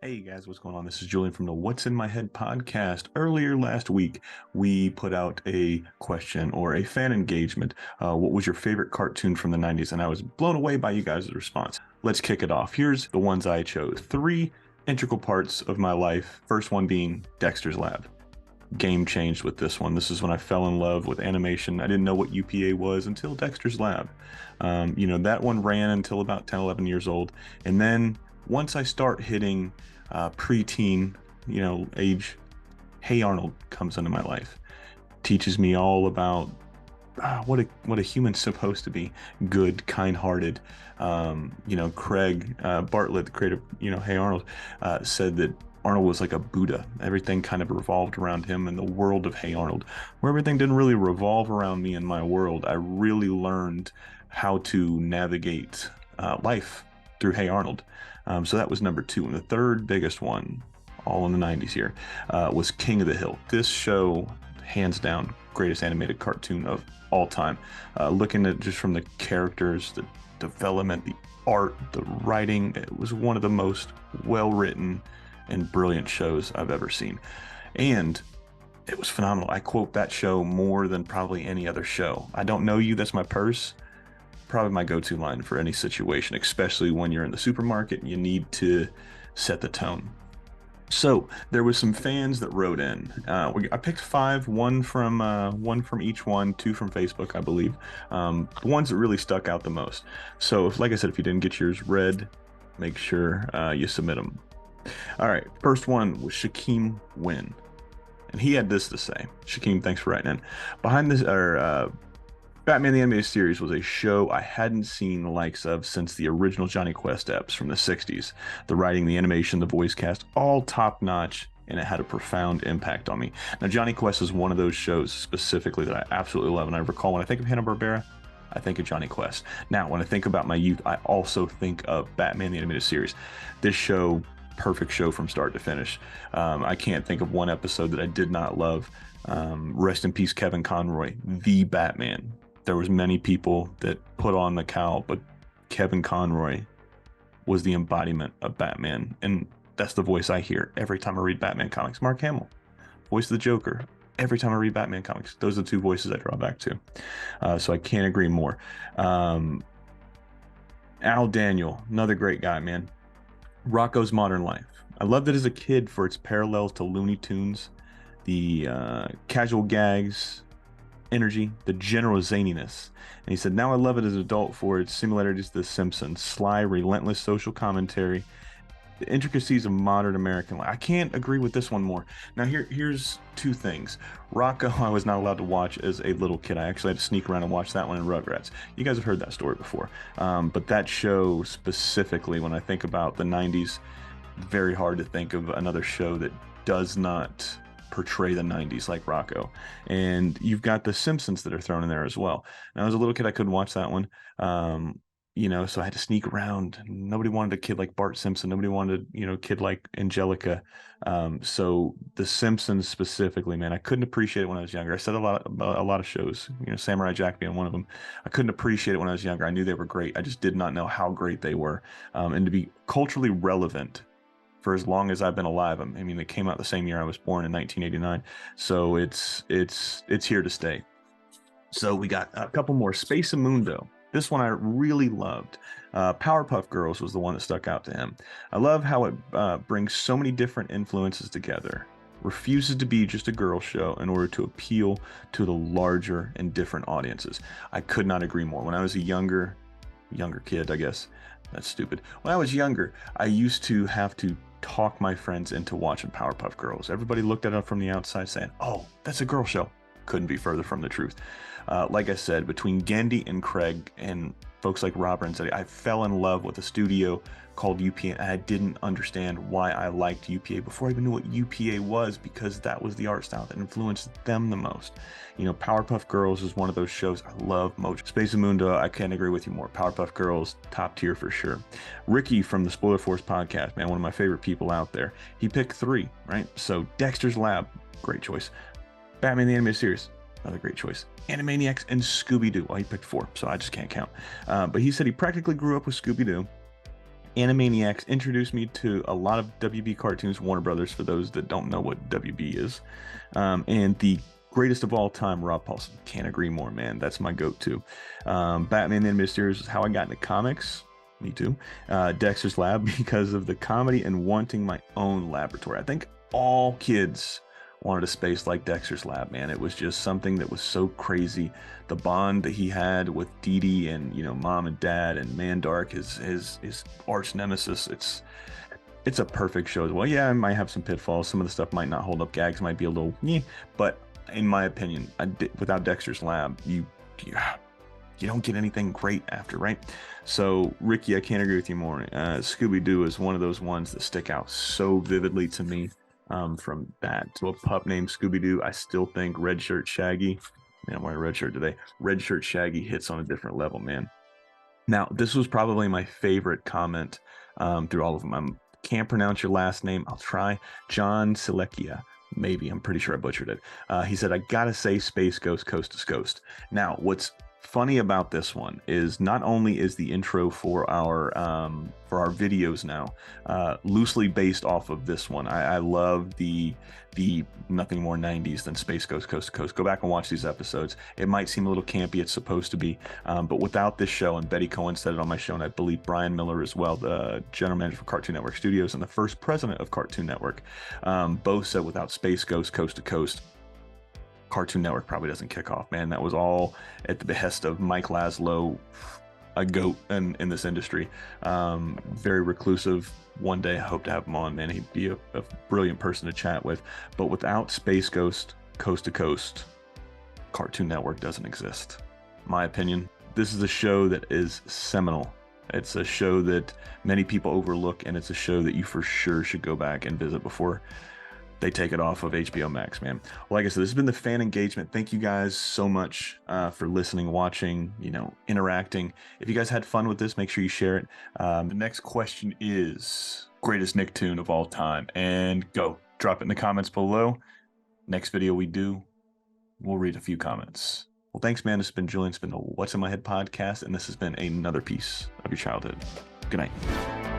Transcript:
Hey guys, what's going on? This is Julian from the What's in My Head podcast. Earlier last week, we put out a question or a fan engagement. What was your favorite cartoon from the 90s? And I was blown away by you guys' response. Let's kick it off. Here's the ones I chose. Three integral parts of my life. First one being Dexter's Lab. Game changed with this one. This is when I fell in love with animation. I didn't know what UPA was until Dexter's Lab. That one ran until about 10, 11 years old. And then once I start hitting preteen, age, Hey Arnold comes into my life, teaches me all about what a human's supposed to be: good, kind-hearted. Craig Bartlett, the creator, Hey Arnold, said that Arnold was like a Buddha. Everything kind of revolved around him in the world of Hey Arnold. Where everything didn't really revolve around me in my world, I really learned how to navigate life through Hey Arnold. So that was number two. And the third biggest one, all in the 90s here, was King of the Hill. This show, hands down, greatest animated cartoon of all time. Looking at just from the characters, the development, the art, the writing, it was one of the most well-written and brilliant shows I've ever seen. And it was phenomenal. I quote that show more than probably any other show. I don't know you, that's my purse. Probably my go-to line for any situation, especially when you're in the supermarket and you need to set the tone. So there was some fans that wrote in. I picked five, one from each one, two from Facebook, I believe. The ones that really stuck out the most. So, like I said, if you didn't get yours read, make sure you submit them. All right, first one was Shaquem Wynn, and he had this to say. Shaquem, thanks for writing in. Behind this, Batman the Animated Series was a show I hadn't seen the likes of since the original Johnny Quest eps from the 60s. The writing, the animation, the voice cast, all top-notch, and it had a profound impact on me. Now, Johnny Quest is one of those shows specifically that I absolutely love, and I recall when I think of Hanna-Barbera, I think of Johnny Quest. Now, when I think about my youth, I also think of Batman the Animated Series. This show, perfect show from start to finish. I can't think of one episode that I did not love. Rest in peace, Kevin Conroy, the Batman. There was many people that put on the cowl, but Kevin Conroy was the embodiment of Batman. And that's the voice I hear every time I read Batman comics. Mark Hamill, voice of the Joker. Every time I read Batman comics, those are the two voices I draw back to. So I can't agree more. Al Daniel, another great guy, man. Rocko's Modern Life. I loved it as a kid for its parallels to Looney Tunes, the casual gags, energy, the general zaniness. And he said, now I love it as an adult for its similarities to The Simpsons, sly, relentless social commentary, the intricacies of modern American life. I can't agree with this one more. Now here's two things. Rocco, I was not allowed to watch as a little kid. I actually had to sneak around and watch that one in Rugrats. You guys have heard that story before. But that show specifically, when I think about the 90s, very hard to think of another show that does not portray the 90s like Rocco. And you've got the Simpsons that are thrown in there as well. Now, as a little kid, I couldn't watch that one. So I had to sneak around. Nobody wanted a kid like Bart Simpson. Nobody wanted, a kid like Angelica. So the Simpsons specifically, man, I couldn't appreciate it when I was younger. I said a lot about a lot of shows, Samurai Jack being one of them. I couldn't appreciate it when I was younger. I knew they were great. I just did not know how great they were. And to be culturally relevant for as long as I've been alive. I mean, they came out the same year I was born in 1989. So it's here to stay. So we got a couple more. Space Amundo. This one I really loved. Powerpuff Girls was the one that stuck out to him. I love how it brings so many different influences together. Refuses to be just a girl show in order to appeal to the larger and different audiences. I could not agree more. When I was a younger kid, I guess. That's stupid. When I was younger, I used to have to talk my friends into watching Powerpuff Girls. Everybody looked at it from the outside saying, oh, that's a girl show. Couldn't be further from the truth. Like I said, between Gandhi and Craig and folks like Robert and Zeddy, I fell in love with a studio called UPA, and I didn't understand why I liked UPA before I even knew what UPA was, because that was the art style that influenced them the most. Powerpuff Girls is one of those shows I love. Mojo. Space Amundo, I can't agree with you more. Powerpuff Girls, top tier for sure. Ricky from the Spoiler Force podcast, man, one of my favorite people out there. He picked three, right? So Dexter's Lab, great choice. Batman the Animated Series, another great choice. Animaniacs and Scooby-Doo. Well, he picked four, so I just can't count. But he said he practically grew up with Scooby-Doo. Animaniacs introduced me to a lot of WB cartoons, Warner Brothers, for those that don't know what WB is. And the greatest of all time, Rob Paulson. Can't agree more, man. That's my go-to. Batman the Animated Series is how I got into comics. Me too. Dexter's Lab because of the comedy and wanting my own laboratory. I think all kids wanted a space like Dexter's Lab, man. It was just something that was so crazy. The bond that he had with Dee Dee and, you know, mom and dad, and Mandark, his arch nemesis. It's a perfect show as well. Yeah, it might have some pitfalls. Some of the stuff might not hold up. Gags might be a little, but in my opinion, without Dexter's Lab, you don't get anything great after, right? So, Ricky, I can't agree with you more. Scooby-Doo is one of those ones that stick out so vividly to me. From that to a pup named Scooby-Doo, I still think Red Shirt Shaggy, man, I'm wearing a red shirt today. Red Shirt Shaggy hits on a different level, man. Now, this was probably my favorite comment through all of them. I can't pronounce your last name. I'll try. John Silekia. Maybe. I'm pretty sure I butchered it. He said, I gotta say Space Ghost Coast to Coast. Now, what's funny about this one is not only is the intro for our videos now loosely based off of this one. I love the nothing more 90s than Space Ghost Coast to Coast. Go back and watch these episodes. It might seem a little campy, it's supposed to be, but without this show, and Betty Cohen said it on my show, and I believe Brian Miller as well, the general manager for Cartoon Network Studios and the first president of Cartoon Network, both said without Space Ghost Coast to Coast, Cartoon Network probably doesn't kick off, man. That was all at the behest of Mike Laszlo, a goat in this industry. Very reclusive. One day I hope to have him on, man. He'd be a brilliant person to chat with. But without Space Ghost Coast to Coast, Cartoon Network doesn't exist. My opinion. This is a show that is seminal. It's a show that many people overlook, and it's a show that you for sure should go back and visit before they take it off of HBO Max, man. Well, like I said, this has been the fan engagement. Thank you guys so much for listening, watching, interacting. If you guys had fun with this, make sure you share it. The next question is greatest Nicktoon of all time, and go drop it in the comments below. Next video we do, we'll read a few comments. Well, thanks, man. This has been Julian. It's been the What's in My Head podcast, and this has been another piece of your childhood. Good night.